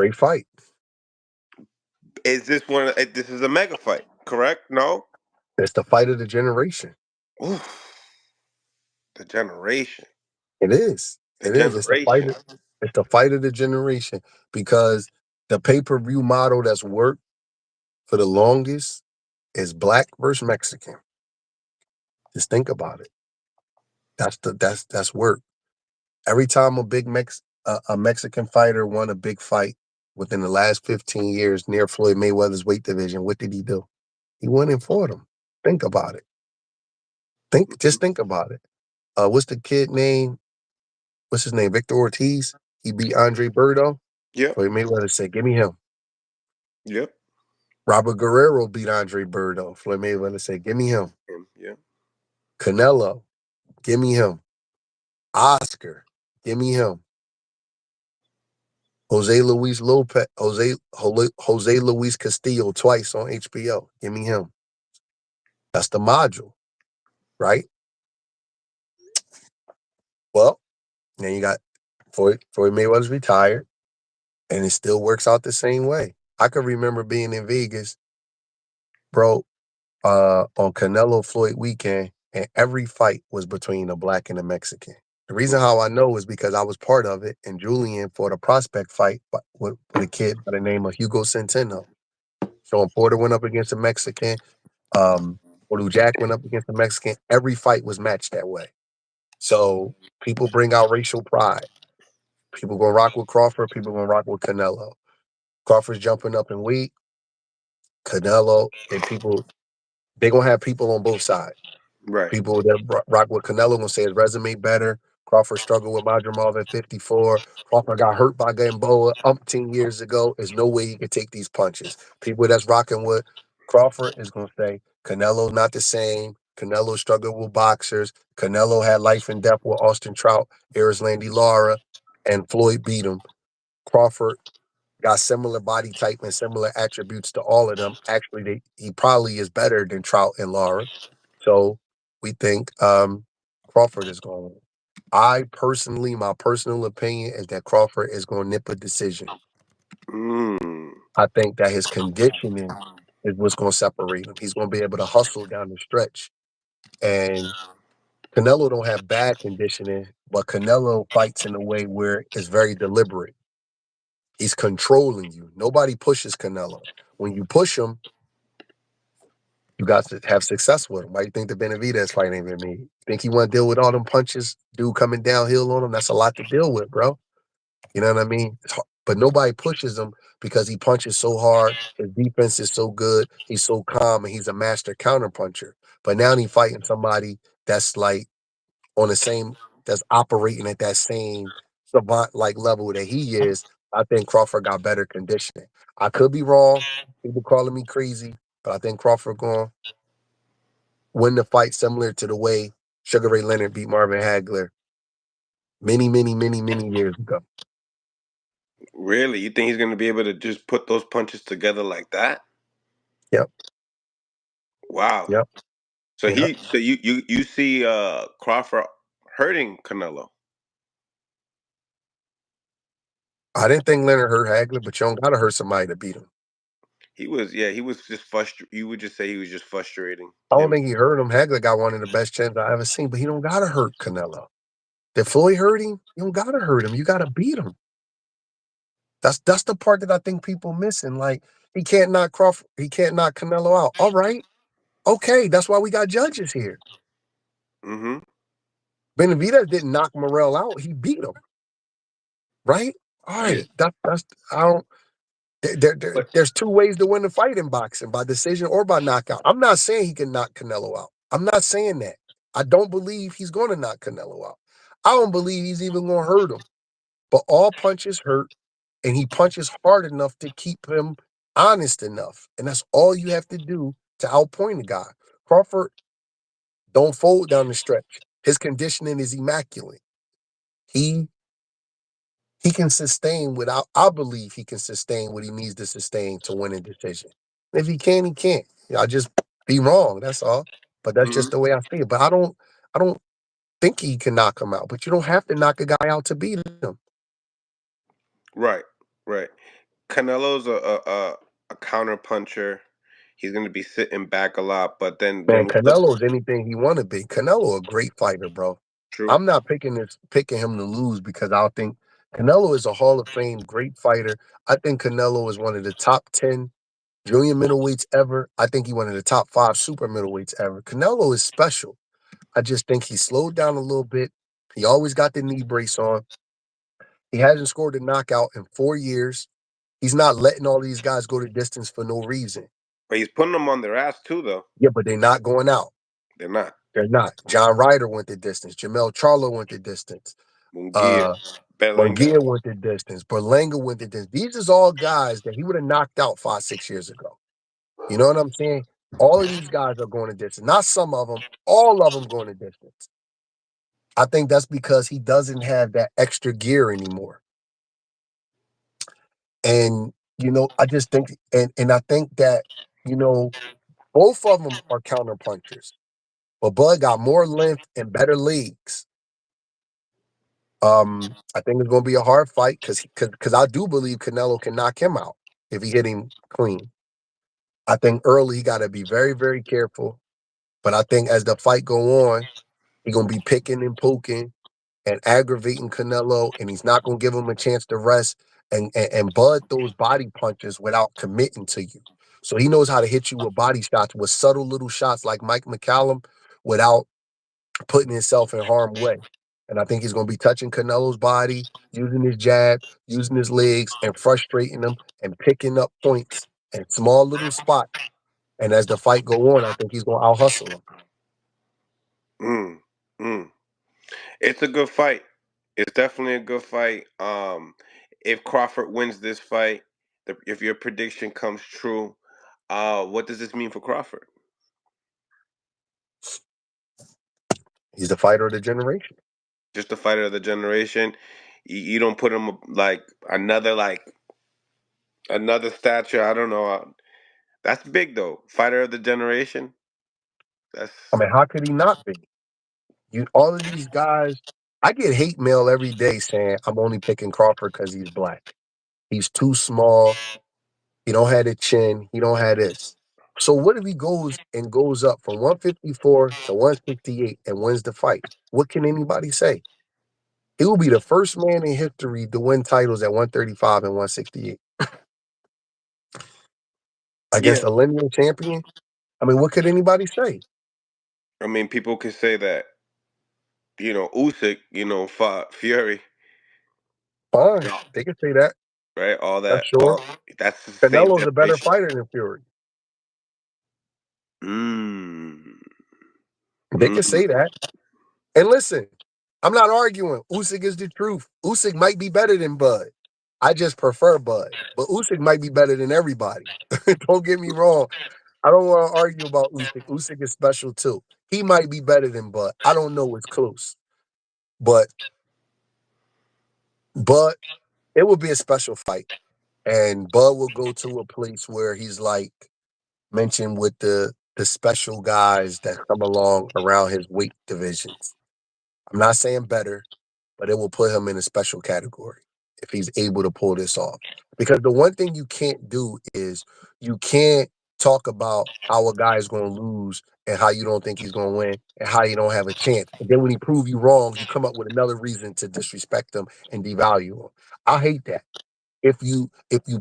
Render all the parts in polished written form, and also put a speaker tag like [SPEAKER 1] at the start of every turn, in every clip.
[SPEAKER 1] Great fight.
[SPEAKER 2] Is this one? This is a mega fight, correct? No.
[SPEAKER 1] It's the fight of the generation.
[SPEAKER 2] Oof, the generation.
[SPEAKER 1] It is.
[SPEAKER 2] The
[SPEAKER 1] It is.
[SPEAKER 2] generation.
[SPEAKER 1] It's the fight of the generation because the pay-per-view model that's worked for the longest is black versus Mexican. Just think about it. That's work. Every time a Mexican fighter won a big fight within the last 15 years near Floyd Mayweather's weight division, what did he do? He went and fought him. Think about it. Just think about it. What's the kid name? What's his name? Victor Ortiz. He beat Andre Berto.
[SPEAKER 2] Yep.
[SPEAKER 1] Floyd Mayweather said, "Give me him."
[SPEAKER 2] Yep.
[SPEAKER 1] Robert Guerrero beat Andre Berto. Floyd Mayweather said, "Give me him."
[SPEAKER 2] Yeah.
[SPEAKER 1] Canelo, give me him. Oscar, give me him. Jose Luis Castillo twice on HBO. Give me him. That's the module, right? Well, then you got Floyd Mayweather's retired, and it still works out the same way. I can remember being in Vegas, bro, on Canelo Floyd weekend, and every fight was between a black and a Mexican. The reason how I know is because I was part of it, and Julian fought a prospect fight with a kid by the name of Hugo Centeno. Sean Porter went up against a Mexican. Odu Jack went up against a Mexican. Every fight was matched that way. So people bring out racial pride. People gonna rock with Crawford. People gonna rock with Canelo. Crawford's jumping up in weight. Canelo and people, they gonna have people on both sides.
[SPEAKER 2] Right.
[SPEAKER 1] People that rock with Canelo gonna say his resume better. Crawford struggled with Madrimov at 54. Crawford got hurt by Gamboa umpteen years ago. There's no way he could take these punches. People that's rocking with Crawford is gonna say Canelo not the same. Canelo struggled with boxers. Canelo had life and death with Austin Trout, Landy Lara, and Floyd beat him. Crawford got similar body type and similar attributes to all of them. Actually, he probably is better than Trout and Lara. So we think Crawford is going to. My personal opinion is that Crawford is going to nip a decision. I think that his conditioning is what's going to separate him. He's going to be able to hustle down the stretch. And Canelo don't have bad conditioning, but Canelo fights in a way where it's very deliberate. He's controlling you. Nobody pushes Canelo. When you push him, you got to have success with him. Why you think the Benavidez fight ain't been made? Think he want to deal with all them punches, dude coming downhill on him? That's a lot to deal with, bro. You know what I mean? But nobody pushes him because he punches so hard. His defense is so good. He's so calm, and he's a master counterpuncher. But now he's fighting somebody that's like on the same, that's operating at that same savant-like level that he is. I think Crawford got better conditioning. I could be wrong. People calling me crazy, but I think Crawford going win the fight similar to the way Sugar Ray Leonard beat Marvin Hagler many, many, many, many years ago.
[SPEAKER 2] Really? You think he's going to be able to just put those punches together like that?
[SPEAKER 1] Yep.
[SPEAKER 2] Wow.
[SPEAKER 1] Yep.
[SPEAKER 2] So
[SPEAKER 1] Yep.
[SPEAKER 2] you see Crawford hurting Canelo.
[SPEAKER 1] I didn't think Leonard hurt Hagler, but you don't gotta hurt somebody to beat him.
[SPEAKER 2] He was just frustrated. You would just say he was just frustrating
[SPEAKER 1] I don't
[SPEAKER 2] him.
[SPEAKER 1] think he hurt him. Hagler got one of the best chins I ever seen, but he don't gotta hurt Canelo. Did Floyd hurt him? You don't gotta hurt him. You gotta beat him. That's the part that I think people missing. Like he can't knock Crawford. He can't knock Canelo out. All right, okay. That's why we got judges here.
[SPEAKER 2] Mm-hmm.
[SPEAKER 1] Benavidez didn't knock Morrell out. He beat him. Right. All right. That's I don't. There's two ways to win the fight in boxing, by decision or by knockout. I'm not saying he can knock Canelo out. I'm not saying that. I don't believe he's going to knock Canelo out. I don't believe he's even going to hurt him. But all punches hurt, and he punches hard enough to keep him honest enough. And that's all you have to do to outpoint a guy. Crawford don't fold down the stretch. His conditioning is immaculate. He can sustain without, I believe he can sustain what he needs to sustain to win a decision. If he can, he can't. I just be wrong. That's all. But that's just the way I see it. But I don't think he can knock him out. But you don't have to knock a guy out to beat him.
[SPEAKER 2] Right. Right. Canelo's a counter puncher. He's gonna be sitting back a lot, but then
[SPEAKER 1] Man,
[SPEAKER 2] when we look,
[SPEAKER 1] Canelo's anything he want to be. Canelo a great fighter, bro.
[SPEAKER 2] true.
[SPEAKER 1] I'm not picking him to lose because I think Canelo is a Hall of Fame great fighter. I think Canelo is one of the top 10 junior middleweights ever. I think he one of the top 5 super middleweights ever. Canelo is special. I just think he slowed down a little bit. He always got the knee brace on. He hasn't scored a knockout in 4 years. He's not letting all these guys go the distance for no reason.
[SPEAKER 2] But he's putting them on their ass too, though.
[SPEAKER 1] Yeah, but they're not going out.
[SPEAKER 2] They're not.
[SPEAKER 1] They're not. John Ryder went the distance. Jamel Charlo went the distance.
[SPEAKER 2] Munguia,
[SPEAKER 1] Uh,
[SPEAKER 2] Berlanga.
[SPEAKER 1] Munguia went the distance. Berlanga went the distance. These is all guys that he would have knocked out 5, 6 years ago. You know what I'm saying? All of these guys are going the distance. Not some of them. All of them going the distance. I think that's because he doesn't have that extra gear anymore. And I just think, and I think that you know, both of them are counter punchers. But Bud got more length and better legs. I think it's going to be a hard fight because I do believe Canelo can knock him out if he hit him clean. I think early he got to be very, very careful. But I think as the fight go on, he's going to be picking and poking and aggravating Canelo, and he's not going to give him a chance to rest. And Bud throws body punches without committing to you. So he knows how to hit you with body shots, with subtle little shots like Mike McCallum, without putting himself in harm's way. And I think he's going to be touching Canelo's body, using his jab, using his legs, and frustrating him and picking up points in small little spots. And as the fight go on, I think he's going to out hustle him.
[SPEAKER 2] Mm, mm. It's a good fight. It's definitely a good fight. If Crawford wins this fight, if your prediction comes true, what does this mean for Crawford?
[SPEAKER 1] He's the fighter of the generation.
[SPEAKER 2] Just the fighter of the generation. You don't put him like another stature. I don't know. That's big though. Fighter of the generation. That's
[SPEAKER 1] I mean, how could he not be? All of these guys, I get hate mail every day saying I'm only picking Crawford because he's black. He's too small. He don't have the chin. He don't have this. So what if he goes up from 154 to 168 and wins the fight? What can anybody say? He will be the first man in history to win titles at 135 and 168
[SPEAKER 2] yeah.
[SPEAKER 1] against a lineal champion. I mean, what could anybody say?
[SPEAKER 2] I mean, people could say that Usyk, fought Fury,
[SPEAKER 1] Fine, they can say that.
[SPEAKER 2] right? All
[SPEAKER 1] That's
[SPEAKER 2] that.
[SPEAKER 1] sure.
[SPEAKER 2] That's the same
[SPEAKER 1] Canelo's a better
[SPEAKER 2] generation.
[SPEAKER 1] fighter than Fury.
[SPEAKER 2] Mm.
[SPEAKER 1] They can
[SPEAKER 2] Mm.
[SPEAKER 1] say that. And listen, I'm not arguing. Usyk is the truth. Usyk might be better than Bud. I just prefer Bud. But Usyk might be better than everybody. Don't get me wrong. I don't want to argue about Usyk. Usyk is special too. He might be better than Bud. I don't know. It's close. But Bud, it would be a special fight. And Bud will go to a place where he's like mentioned with the special guys that come along around his weight divisions. I'm not saying better, but it will put him in a special category if he's able to pull this off. Because the one thing you can't do is you can't talk about how a guy is going to lose and how you don't think he's going to win and how you don't have a chance. And then when he prove you wrong, you come up with another reason to disrespect him and devalue him. I hate that. If you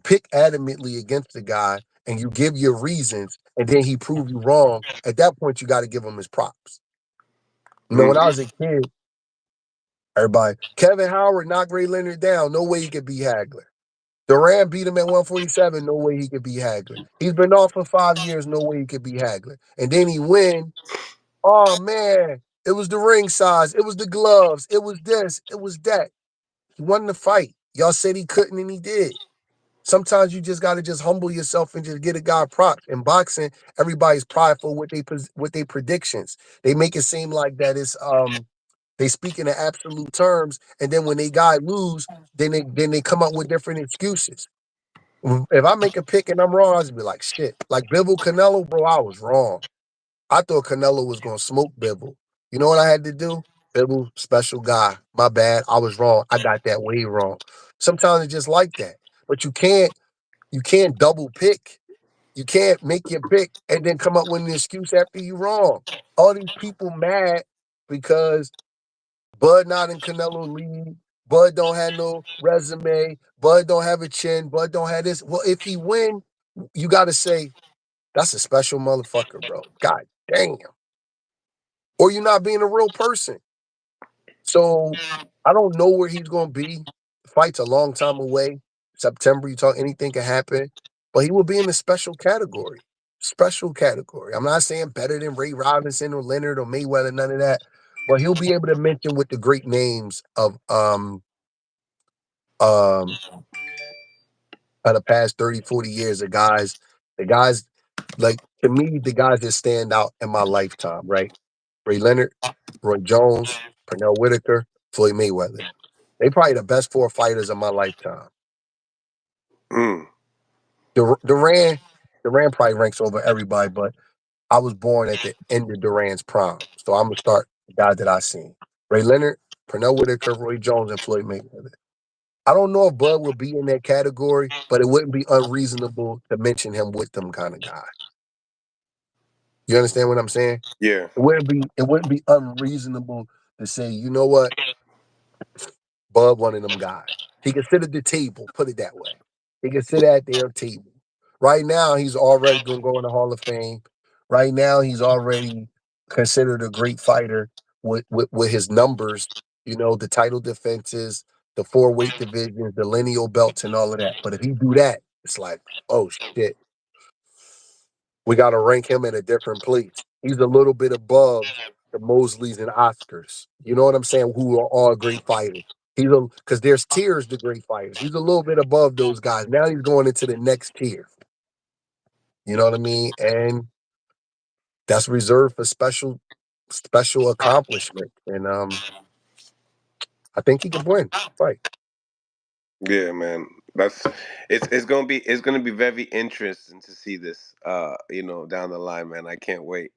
[SPEAKER 1] pick adamantly against the guy and you give your reasons and then he prove you wrong, at that point you got to give him his props. When I was
[SPEAKER 2] Mm.
[SPEAKER 1] a kid, everybody, Kevin Howard knocked Ray Leonard down. No way he could beat Hagler. Duran beat him at 147. No way he could beat Hagler. He's been off for 5 years. No way he could beat Hagler. And then he win. Oh man, it was the ring size. It was the gloves. It was this. It was that. He won the fight. Y'all said he couldn't, and he did. Sometimes you just got to just humble yourself and just get a guy props. In boxing, everybody's prideful with they predictions. They make it seem like that it's they speak in absolute terms, and then when they guy lose, then they come up with different excuses. If I make a pick and I'm wrong, I'll just be like, shit. Like Bivol Canelo, bro, I was wrong. I thought Canelo was gonna smoke Bivol. You know what I had to do? Bivol, special guy. My bad. I was wrong. I got that way wrong. Sometimes it's just like that. But you can't. You can't double pick. You can't make your pick and then come up with an excuse after you wrong. All these people mad because Bud not in Canelo league. Bud don't have no resume. Bud don't have a chin. Bud don't have this. Well, if he win, you got to say that's a special motherfucker, bro. God damn. Or you're not being a real person. So I don't know where he's going to be. The fight's a long time away. September, you talk anything can happen, but he will be in the special category. Special category. I'm not saying better than Ray Robinson or Leonard or Mayweather, none of that, but he'll be able to mention with the great names um of the past 30, 40 years of guys, the guys like to me, the guys that stand out in my lifetime, right? Ray Leonard, Roy Jones, Pernell Whitaker, Floyd Mayweather. They probably the best four fighters of my lifetime.
[SPEAKER 2] Mm.
[SPEAKER 1] Duran, Duran probably ranks over everybody, but I was born at the end of Duran's prime. So I'm gonna start the guys that I seen. Ray Leonard, Pernell Whitaker, Roy Jones, and Floyd Mayweather. I don't know if Bud will be in that category, but it wouldn't be unreasonable to mention him with them kind of guy. You understand what I'm saying?
[SPEAKER 2] Yeah.
[SPEAKER 1] It wouldn't be unreasonable to say, you know what, Bud one of them guys. He can sit at the table, put it that way. He can sit at their table. Right now, he's already going to go in the Hall of Fame. Right now, he's already considered a great fighter with his numbers, the title defenses, the four weight divisions, the lineal belts, and all of that. But if he do that, it's like, oh shit, we got to rank him in a different place. He's a little bit above the Mosleys and Oscars. You know what I'm saying? Who are all great fighters. Because there's tiers to great fighters. He's a little bit above those guys. Now he's going into the next tier. You know what I mean? And that's reserved for special accomplishment. And I think he could win. Right.
[SPEAKER 2] Yeah, man. That's it's gonna be very interesting to see this down the line, man. I can't wait.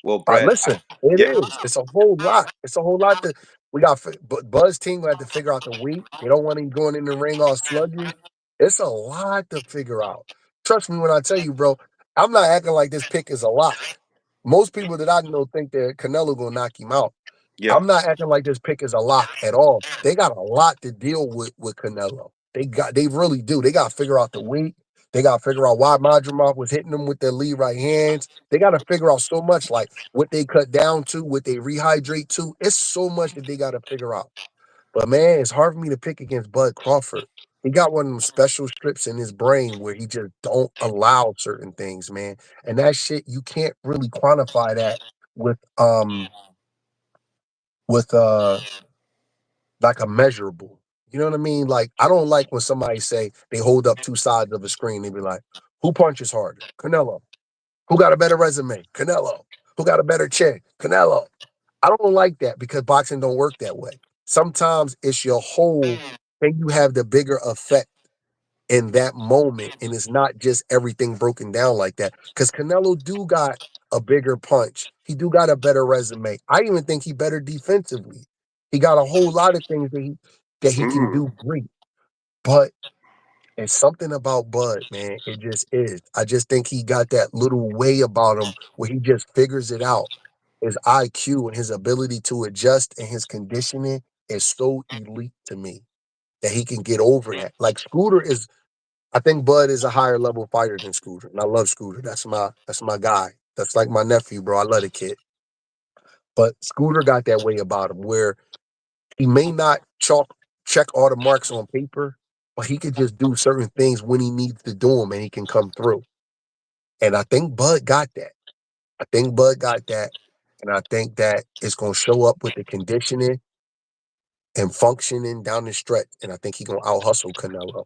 [SPEAKER 2] Well, Brett,
[SPEAKER 1] Listen, it
[SPEAKER 2] yeah,
[SPEAKER 1] is. It's a whole lot. It's a whole lot to we got. But Buzz team will have to figure out the weight. They don't want him going in the ring all sluggish. It's a lot to figure out. Trust me when I tell you, bro. I'm not acting like this pick is a lock. Most people that I know think that Canelo gonna knock him out.
[SPEAKER 2] yeah.
[SPEAKER 1] I'm not acting like this pick is a lock at all. They got a lot to deal with Canelo. They really do. They got to figure out the weight. They got to figure out why Madrimov was hitting them with their lead right hands. They got to figure out so much, like what they cut down to, what they rehydrate to. It's so much that they got to figure out. But man, it's hard for me to pick against Bud Crawford. He got one of them special strips in his brain where he just don't allow certain things, man. And that shit, you can't really quantify that with with like a measurable. You know what I mean? Like I don't like when somebody say they hold up two sides of a screen. They be like, "Who punches harder? Canelo. Who got a better resume? Canelo. Who got a better chin? Canelo." I don't like that because boxing don't work that way. Sometimes it's your whole thing. You have the bigger effect in that moment, and it's not just everything broken down like that. Because Canelo do got a bigger punch. He do got a better resume. I even think he better defensively. He got a whole lot of things that he can
[SPEAKER 2] Mm.
[SPEAKER 1] do great. But it's something about Bud, man. It just is. I just think he got that little way about him where he just figures it out. His IQ and his ability to adjust and his conditioning is so elite to me that he can get over that. Like Scooter is I think Bud is a higher level fighter than Scooter, and I love Scooter. That's my guy. That's like my nephew, bro. I love the kid. But Scooter got that way about him where he may not check all the marks on paper, but he could just do certain things when he needs to do them, and he can come through. And I think Bud got that. I think Bud got that, and I think that it's gonna show up with the conditioning and functioning down the stretch. And I think he's gonna out hustle Canelo.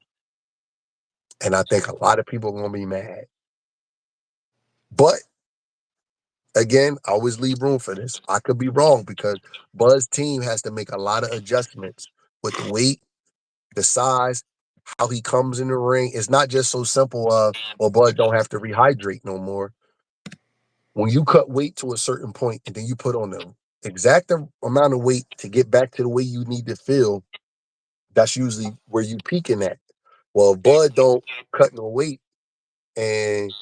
[SPEAKER 1] And I think a lot of people are gonna be mad. But again, I always leave room for this. I could be wrong because Bud's team has to make a lot of adjustments with the weight, the size, how he comes in the ring. It's not just so simple well, Bud don't have to rehydrate no more. When you cut weight to a certain point and then you put on the exact amount of weight to get back to the way you need to feel, that's usually where you peaking at. Well, if Bud don't cut no weight and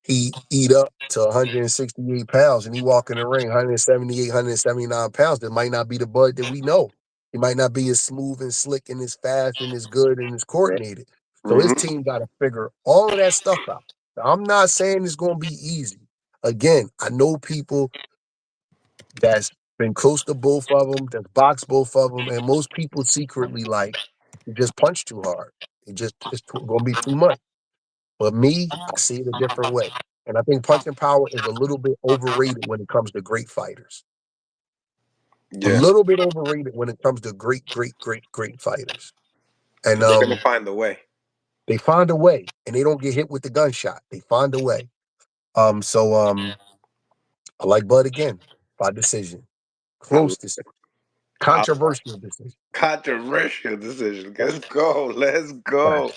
[SPEAKER 1] he eat up to 168 pounds and he walk in the ring 178, 179 pounds, that might not be the Bud that we know. He might not be as smooth and slick and as fast and as good and as coordinated. So his
[SPEAKER 2] Mm-hmm.
[SPEAKER 1] team got to figure all of that stuff out. I'm not saying it's going to be easy. Again, I know people that's been close to both of them, that's boxed both of them, and most people secretly like, he just punched too hard. It's going to be too much. But me, I see it a different way. And I think punching power is a little bit overrated when it comes to great fighters. A
[SPEAKER 2] Yeah,
[SPEAKER 1] little bit overrated when it comes to great, great, great, great fighters. And
[SPEAKER 2] they're gonna find the way.
[SPEAKER 1] they find a way, and they don't get hit with the gunshot. They find a way. So I like Bud again by decision,
[SPEAKER 2] I
[SPEAKER 1] close decision,
[SPEAKER 2] I
[SPEAKER 1] controversial decision.
[SPEAKER 2] controversial decision.
[SPEAKER 1] Right,
[SPEAKER 2] Let's go. Let's
[SPEAKER 1] right.
[SPEAKER 2] go.